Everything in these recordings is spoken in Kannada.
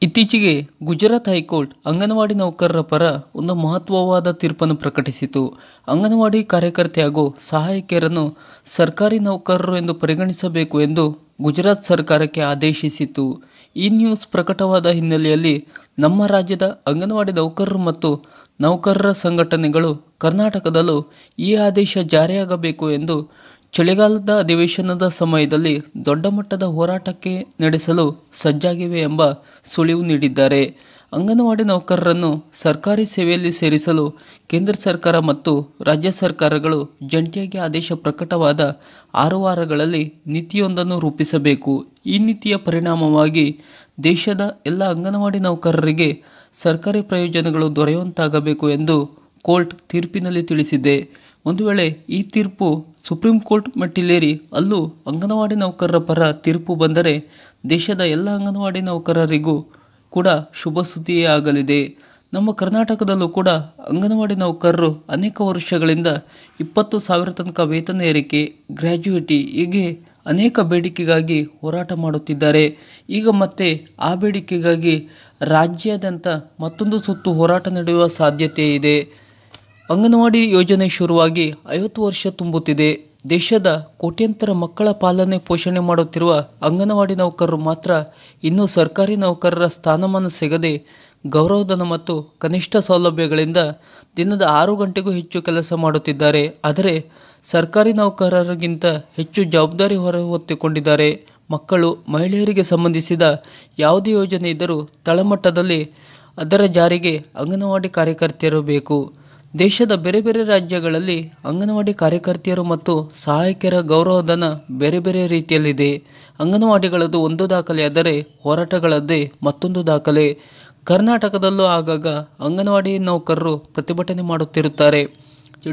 ಇತ್ತೀಚೆಗೆ ಗುಜರಾತ್ ಹೈಕೋರ್ಟ್ ಅಂಗನವಾಡಿ ನೌಕರರ ಪರ ಒಂದು ಮಹತ್ವವಾದ ತೀರ್ಪನ್ನು ಪ್ರಕಟಿಸಿತು. ಅಂಗನವಾಡಿ ಕಾರ್ಯಕರ್ತೆ ಹಾಗೂ ಸಹಾಯಕಿಯರನ್ನು ಸರ್ಕಾರಿ ನೌಕರರು ಎಂದು ಪರಿಗಣಿಸಬೇಕು ಎಂದು ಗುಜರಾತ್ ಸರ್ಕಾರಕ್ಕೆ ಆದೇಶಿಸಿತು. ಈ ನ್ಯೂಸ್ ಪ್ರಕಟವಾದ ಹಿನ್ನೆಲೆಯಲ್ಲಿ ನಮ್ಮ ರಾಜ್ಯದ ಅಂಗನವಾಡಿ ನೌಕರರು ಮತ್ತು ನೌಕರರ ಸಂಘಟನೆಗಳು ಕರ್ನಾಟಕದಲ್ಲೂ ಈ ಆದೇಶ ಜಾರಿಯಾಗಬೇಕು ಎಂದು ಚಳಿಗಾಲದ ಅಧಿವೇಶನದ ಸಮಯದಲ್ಲಿ ದೊಡ್ಡ ಮಟ್ಟದ ಹೋರಾಟಕ್ಕೆ ನಡೆಸಲು ಸಜ್ಜಾಗಿವೆ ಎಂಬ ಸುಳಿವು ನೀಡಿದ್ದಾರೆ. ಅಂಗನವಾಡಿ ನೌಕರರನ್ನು ಸರ್ಕಾರಿ ಸೇವೆಯಲ್ಲಿ ಸೇರಿಸಲು ಕೇಂದ್ರ ಸರ್ಕಾರ ಮತ್ತು ರಾಜ್ಯ ಸರ್ಕಾರಗಳು ಜಂಟಿಯಾಗಿ ಆದೇಶ ಪ್ರಕಟವಾದ 6 ವಾರಗಳಲ್ಲಿ ನೀತಿಯೊಂದನ್ನು ರೂಪಿಸಬೇಕು. ಈ ನೀತಿಯ ಪರಿಣಾಮವಾಗಿ ದೇಶದ ಎಲ್ಲ ಅಂಗನವಾಡಿ ನೌಕರರಿಗೆ ಸರ್ಕಾರಿ ಪ್ರಯೋಜನಗಳು ದೊರೆಯುವಂತಾಗಬೇಕು ಎಂದು ಕೋರ್ಟ್ ತೀರ್ಪಿನಲ್ಲಿ ತಿಳಿಸಿದೆ. ಒಂದು ವೇಳೆ ಈ ತೀರ್ಪು ಸುಪ್ರೀಂ ಕೋರ್ಟ್ ಮೆಟ್ಟಿಲೇರಿ ಅಲ್ಲೂ ಅಂಗನವಾಡಿ ನೌಕರರ ಪರ ತೀರ್ಪು ಬಂದರೆ ದೇಶದ ಎಲ್ಲ ಅಂಗನವಾಡಿ ನೌಕರರಿಗೂ ಕೂಡ ಶುಭ ಸುದ್ದಿಯೇ ಆಗಲಿದೆ. ನಮ್ಮ ಕರ್ನಾಟಕದಲ್ಲೂ ಕೂಡ ಅಂಗನವಾಡಿ ನೌಕರರು ಅನೇಕ ವರ್ಷಗಳಿಂದ 20,000 ತನಕ ವೇತನ ಏರಿಕೆ, ಗ್ರ್ಯಾಜ್ಯುಯಿಟಿ ಹೀಗೆ ಅನೇಕ ಬೇಡಿಕೆಗಾಗಿ ಹೋರಾಟ ಮಾಡುತ್ತಿದ್ದಾರೆ. ಈಗ ಮತ್ತೆ ಆ ಬೇಡಿಕೆಗಾಗಿ ರಾಜ್ಯಾದ್ಯಂತ ಮತ್ತೊಂದು ಸುತ್ತು ಹೋರಾಟ ನಡೆಯುವ ಸಾಧ್ಯತೆ ಇದೆ. ಅಂಗನವಾಡಿ ಯೋಜನೆ ಶುರುವಾಗಿ 50 ವರ್ಷ ತುಂಬುತ್ತಿದೆ. ದೇಶದ ಕೋಟ್ಯಂತರ ಮಕ್ಕಳ ಪಾಲನೆ ಪೋಷಣೆ ಮಾಡುತ್ತಿರುವ ಅಂಗನವಾಡಿ ನೌಕರರು ಮಾತ್ರ ಇನ್ನೂ ಸರ್ಕಾರಿ ನೌಕರರ ಸ್ಥಾನಮಾನ ಸಿಗದೆ ಗೌರವಧನ ಮತ್ತು ಕನಿಷ್ಠ ಸೌಲಭ್ಯಗಳಿಂದ ದಿನದ 6 ಗಂಟೆಗೂ ಹೆಚ್ಚು ಕೆಲಸ ಮಾಡುತ್ತಿದ್ದಾರೆ. ಆದರೆ ಸರ್ಕಾರಿ ನೌಕರರಿಗಿಂತ ಹೆಚ್ಚು ಜವಾಬ್ದಾರಿ ಹೊತ್ತುಕೊಂಡಿದ್ದಾರೆ. ಮಕ್ಕಳು, ಮಹಿಳೆಯರಿಗೆ ಸಂಬಂಧಿಸಿದ ಯಾವುದೇ ಯೋಜನೆ ಇದ್ದರೂ ತಳಮಟ್ಟದಲ್ಲಿ ಅದರ ಜಾರಿಗೆ ಅಂಗನವಾಡಿ ಕಾರ್ಯಕರ್ತೆಯರು ಬೇಕು. ದೇಶದ ಬೇರೆ ಬೇರೆ ರಾಜ್ಯಗಳಲ್ಲಿ ಅಂಗನವಾಡಿ ಕಾರ್ಯಕರ್ತೆಯರು ಮತ್ತು ಸಹಾಯಕಿಯರ ಗೌರವಧನ ಬೇರೆ ಬೇರೆ ರೀತಿಯಲ್ಲಿದೆ. ಅಂಗನವಾಡಿಗಳದ್ದು ಒಂದು ದಾಖಲೆ, ಆದರೆ ಹೋರಾಟಗಳದ್ದೇ ಮತ್ತೊಂದು ದಾಖಲೆ. ಕರ್ನಾಟಕದಲ್ಲೂ ಆಗಾಗ ಅಂಗನವಾಡಿ ನೌಕರರು ಪ್ರತಿಭಟನೆ ಮಾಡುತ್ತಿರುತ್ತಾರೆ.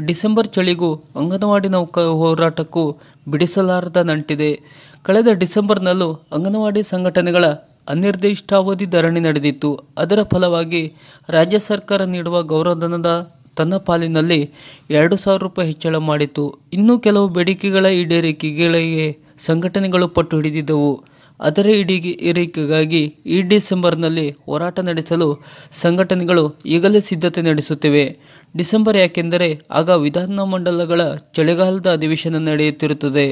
ಡಿಸೆಂಬರ್ ಚಳಿಗೂ ಅಂಗನವಾಡಿ ಹೋರಾಟಕ್ಕೂ ಬಿಡಿಸಲಾರದ ನಂಟಿದೆ. ಕಳೆದ ಡಿಸೆಂಬರ್ನಲ್ಲೂ ಅಂಗನವಾಡಿ ಸಂಘಟನೆಗಳ ಅನಿರ್ದಿಷ್ಟಾವಧಿ ಧರಣಿ ನಡೆದಿತ್ತು. ಅದರ ಫಲವಾಗಿ ರಾಜ್ಯ ಸರ್ಕಾರ ನೀಡುವ ಗೌರವಧನದ ತನ್ನ ಪಾಲಿನಲ್ಲಿ 2,000 ರೂಪಾಯಿ ಹೆಚ್ಚಳ ಮಾಡಿತು. ಇನ್ನೂ ಕೆಲವು ಬೇಡಿಕೆಗಳ ಈಡೇರಿಕೆಗಳಿಗೆ ಸಂಘಟನೆಗಳು ಪಟ್ಟು ಹಿಡಿದಿದ್ದವು. ಅದರ ಈಡೇರಿಕೆಗಾಗಿ ಈ ಡಿಸೆಂಬರ್ನಲ್ಲಿ ಹೋರಾಟ ನಡೆಸಲು ಸಂಘಟನೆಗಳು ಈಗಲೇ ಸಿದ್ಧತೆ ನಡೆಸುತ್ತಿವೆ. ಡಿಸೆಂಬರ್ ಯಾಕೆಂದರೆ ಆಗ ವಿಧಾನಮಂಡಲಗಳ ಚಳಿಗಾಲದ ಅಧಿವೇಶನ ನಡೆಯುತ್ತಿರುತ್ತದೆ.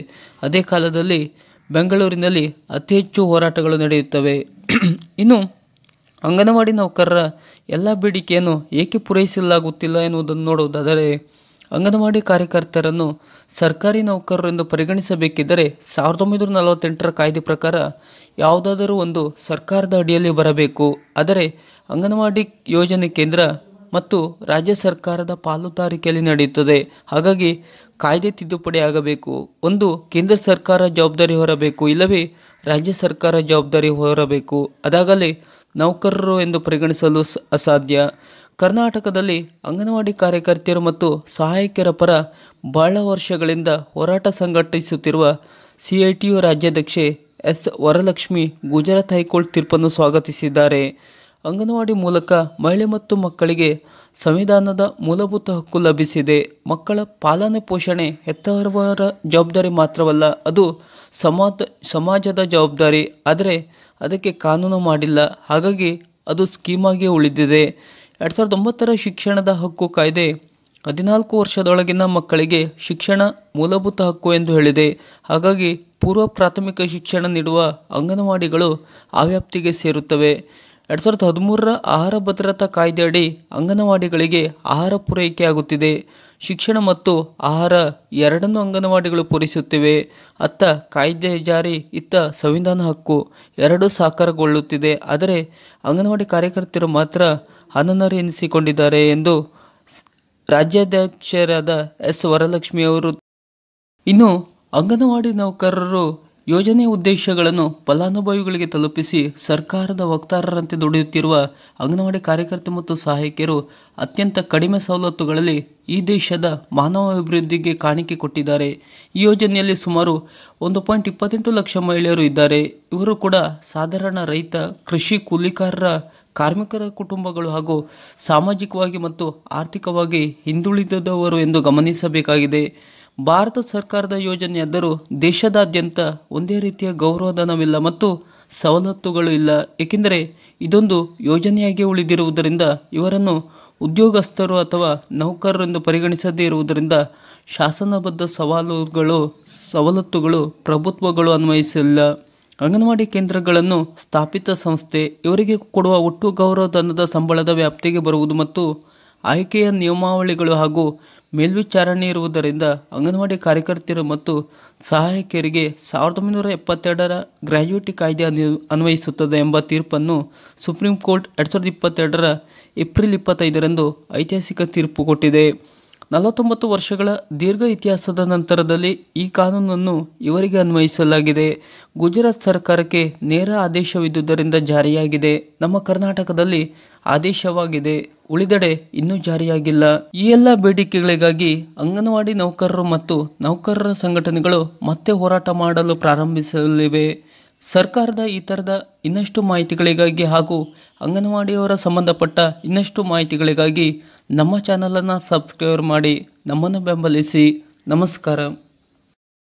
ಅದೇ ಕಾಲದಲ್ಲಿ ಬೆಂಗಳೂರಿನಲ್ಲಿ ಅತಿ ಹೆಚ್ಚು ಹೋರಾಟಗಳು ನಡೆಯುತ್ತವೆ. ಇನ್ನು ಅಂಗನವಾಡಿ ನೌಕರರ ಎಲ್ಲ ಬೇಡಿಕೆಯನ್ನು ಏಕೆ ಪೂರೈಸಲಾಗುತ್ತಿಲ್ಲ ಎನ್ನುವುದನ್ನು ನೋಡುವುದಾದರೆ, ಅಂಗನವಾಡಿ ಕಾರ್ಯಕರ್ತರನ್ನು ಸರ್ಕಾರಿ ನೌಕರರು ಎಂದು ಪರಿಗಣಿಸಬೇಕಿದ್ದರೆ 1948ರ ಕಾಯ್ದೆ ಪ್ರಕಾರ ಯಾವುದಾದರೂ ಒಂದು ಸರ್ಕಾರದ ಅಡಿಯಲ್ಲಿ ಬರಬೇಕು. ಆದರೆ ಅಂಗನವಾಡಿ ಯೋಜನೆ ಕೇಂದ್ರ ಮತ್ತು ರಾಜ್ಯ ಸರ್ಕಾರದ ಪಾಲುದಾರಿಕೆಯಲ್ಲಿ ನಡೆಯುತ್ತದೆ. ಹಾಗಾಗಿ ಕಾಯ್ದೆ ತಿದ್ದುಪಡಿ ಆಗಬೇಕು. ಒಂದು ಕೇಂದ್ರ ಸರ್ಕಾರ ಜವಾಬ್ದಾರಿ ಹೊರಬೇಕು, ಇಲ್ಲವೇ ರಾಜ್ಯ ಸರ್ಕಾರ ಜವಾಬ್ದಾರಿ ಹೊರಬೇಕು. ಅದಾಗಲೇ ನೌಕರರು ಎಂದು ಪರಿಗಣಿಸಲು ಅಸಾಧ್ಯ. ಕರ್ನಾಟಕದಲ್ಲಿ ಅಂಗನವಾಡಿ ಕಾರ್ಯಕರ್ತೆಯರು ಮತ್ತು ಸಹಾಯಕಿಯರ ಪರ ಬಹಳ ವರ್ಷಗಳಿಂದ ಹೋರಾಟ ಸಂಘಟಿಸುತ್ತಿರುವ CITU ರಾಜ್ಯಾಧ್ಯಕ್ಷೆ ಎಸ್ ವರಲಕ್ಷ್ಮಿ ಗುಜರಾತ್ ಹೈಕೋರ್ಟ್ ತೀರ್ಪನ್ನು ಸ್ವಾಗತಿಸಿದ್ದಾರೆ. ಅಂಗನವಾಡಿ ಮೂಲಕ ಮಹಿಳೆ ಮತ್ತು ಮಕ್ಕಳಿಗೆ ಸಂವಿಧಾನದ ಮೂಲಭೂತ ಹಕ್ಕು ಲಭಿಸಿದೆ. ಮಕ್ಕಳ ಪಾಲನೆ ಪೋಷಣೆ ಹೆತ್ತವರ ಜವಾಬ್ದಾರಿ ಮಾತ್ರವಲ್ಲ, ಅದು ಸಮಾಜದ ಜವಾಬ್ದಾರಿ. ಆದರೆ ಅದಕ್ಕೆ ಕಾನೂನು ಮಾಡಿಲ್ಲ. ಹಾಗಾಗಿ ಅದು ಸ್ಕೀಮಾಗಿ ಉಳಿದಿದೆ. 2009ರ ಶಿಕ್ಷಣದ ಹಕ್ಕು ಕಾಯ್ದೆ 14 ವರ್ಷದೊಳಗಿನ ಮಕ್ಕಳಿಗೆ ಶಿಕ್ಷಣ ಮೂಲಭೂತ ಹಕ್ಕು ಎಂದು ಹೇಳಿದೆ. ಹಾಗಾಗಿ ಪೂರ್ವ ಪ್ರಾಥಮಿಕ ಶಿಕ್ಷಣ ನೀಡುವ ಅಂಗನವಾಡಿಗಳು ಆ ವ್ಯಾಪ್ತಿಗೆ ಸೇರುತ್ತವೆ. 2013ರ ಆಹಾರ ಭದ್ರತಾ ಕಾಯ್ದೆ ಅಡಿ ಅಂಗನವಾಡಿಗಳಿಗೆ ಆಹಾರ ಪೂರೈಕೆ ಆಗುತ್ತಿದೆ. ಶಿಕ್ಷಣ ಮತ್ತು ಆಹಾರ ಎರಡನ್ನೂ ಅಂಗನವಾಡಿಗಳು ಪೂರೈಸುತ್ತಿವೆ. ಅತ್ತ ಕಾಯ್ದೆ ಜಾರಿ, ಇತ್ತ ಸಂವಿಧಾನ ಹಕ್ಕು ಎರಡೂ ಸಾಕಾರಗೊಳ್ಳುತ್ತಿದೆ. ಆದರೆ ಅಂಗನವಾಡಿ ಕಾರ್ಯಕರ್ತರು ಮಾತ್ರ ಅನರ್ಹ ಎನಿಸಿಕೊಂಡಿದ್ದಾರೆ ಎಂದು ರಾಜ್ಯಾಧ್ಯಕ್ಷರಾದ ಎಸ್ ವರಲಕ್ಷ್ಮಿ ಅವರು. ಇನ್ನು ಅಂಗನವಾಡಿ ನೌಕರರು ಯೋಜನೆಯ ಉದ್ದೇಶಗಳನ್ನು ಫಲಾನುಭವಿಗಳಿಗೆ ತಲುಪಿಸಿ ಸರ್ಕಾರದ ವಕ್ತಾರರಂತೆ ದುಡಿಯುತ್ತಿರುವ ಅಂಗನವಾಡಿ ಕಾರ್ಯಕರ್ತೆ ಮತ್ತು ಸಹಾಯಕಿಯರು ಅತ್ಯಂತ ಕಡಿಮೆ ಸವಲತ್ತುಗಳಲ್ಲಿ ಈ ದೇಶದ ಮಾನವ ಅಭಿವೃದ್ಧಿಗೆ ಕಾಣಿಕೆ ಕೊಟ್ಟಿದ್ದಾರೆ. ಈ ಯೋಜನೆಯಲ್ಲಿ ಸುಮಾರು 1.28 ಲಕ್ಷ ಮಹಿಳೆಯರು ಇದ್ದಾರೆ. ಇವರು ಕೂಡ ಸಾಧಾರಣ ರೈತ, ಕೃಷಿ ಕೂಲಿಕಾರರ, ಕಾರ್ಮಿಕರ ಕುಟುಂಬಗಳು ಹಾಗೂ ಸಾಮಾಜಿಕವಾಗಿ ಮತ್ತು ಆರ್ಥಿಕವಾಗಿ ಹಿಂದುಳಿದವರು ಎಂದು ಗಮನಿಸಬೇಕಾಗಿದೆ. ಭಾರತ ಸರ್ಕಾರದ ಯೋಜನೆಯಾದರೂ ದೇಶದಾದ್ಯಂತ ಒಂದೇ ರೀತಿಯ ಗೌರವಧನವಿಲ್ಲ ಮತ್ತು ಸವಲತ್ತುಗಳು ಇಲ್ಲ. ಏಕೆಂದರೆ ಇದೊಂದು ಯೋಜನೆಯಾಗಿ ಉಳಿದಿರುವುದರಿಂದ ಇವರನ್ನು ಉದ್ಯೋಗಸ್ಥರು ಅಥವಾ ನೌಕರರೆಂದು ಪರಿಗಣಿಸದೇ ಇರುವುದರಿಂದ ಶಾಸನಬದ್ಧ ಸವಲತ್ತುಗಳು ಪ್ರಭುತ್ವಗಳು ಅನ್ವಯಿಸಿಲ್ಲ. ಅಂಗನವಾಡಿ ಕೇಂದ್ರಗಳನ್ನು ಸ್ಥಾಪಿತ ಸಂಸ್ಥೆ ಇವರಿಗೆ ಕೊಡುವ ಒಟ್ಟು ಗೌರವಧನದ ಸಂಬಳದ ವ್ಯಾಪ್ತಿಗೆ ಬರುವುದು ಮತ್ತು ಆಯ್ಕೆಯ ನಿಯಮಾವಳಿಗಳು ಹಾಗೂ ಮೇಲ್ವಿಚಾರಣೆ ಇರುವುದರಿಂದ ಅಂಗನವಾಡಿ ಕಾರ್ಯಕರ್ತೆಯರು ಮತ್ತು ಸಹಾಯಕಿಯರಿಗೆ 1972ರ ಗ್ರ್ಯಾಚ್ಯುಟಿ ಕಾಯ್ದೆ ಅನ್ವಯಿಸುತ್ತದೆ ಎಂಬ ತೀರ್ಪನ್ನು ಸುಪ್ರೀಂ ಕೋರ್ಟ್ 2022ರ ಏಪ್ರಿಲ್ 25ರಂದು ಐತಿಹಾಸಿಕ ತೀರ್ಪು ಕೊಟ್ಟಿದೆ. 49 ವರ್ಷಗಳ ದೀರ್ಘ ಇತಿಹಾಸದ ನಂತರದಲ್ಲಿ ಈ ಕಾನೂನನ್ನು ಇವರಿಗೆ ಅನ್ವಯಿಸಲಾಗಿದೆ. ಗುಜರಾತ್ ಸರ್ಕಾರಕ್ಕೆ ನೇರ ಆದೇಶವಿದ್ದುದರಿಂದ ಜಾರಿಯಾಗಿದೆ. ನಮ್ಮ ಕರ್ನಾಟಕದಲ್ಲಿ ಆದೇಶವಾಗಿದೆ, ಉಳಿದೆಡೆ ಇನ್ನೂ ಜಾರಿಯಾಗಿಲ್ಲ. ಈ ಎಲ್ಲ ಬೇಡಿಕೆಗಳಿಗಾಗಿ ಅಂಗನವಾಡಿ ನೌಕರರು ಮತ್ತು ನೌಕರರ ಸಂಘಟನೆಗಳು ಮತ್ತೆ ಹೋರಾಟ ಮಾಡಲು ಪ್ರಾರಂಭಿಸಲಿವೆ. ಸರ್ಕಾರದ ಈ ಥರದ ಇನ್ನಷ್ಟು ಮಾಹಿತಿಗಳಿಗಾಗಿ ಹಾಗೂ ಅಂಗನವಾಡಿಯವರ ಸಂಬಂಧಪಟ್ಟ ಇನ್ನಷ್ಟು ಮಾಹಿತಿಗಳಿಗಾಗಿ ನಮ್ಮ ಚಾನಲನ್ನು ಸಬ್ಸ್ಕ್ರೈಬ್ ಮಾಡಿ ನಮ್ಮನ್ನು ಬೆಂಬಲಿಸಿ. ನಮಸ್ಕಾರ.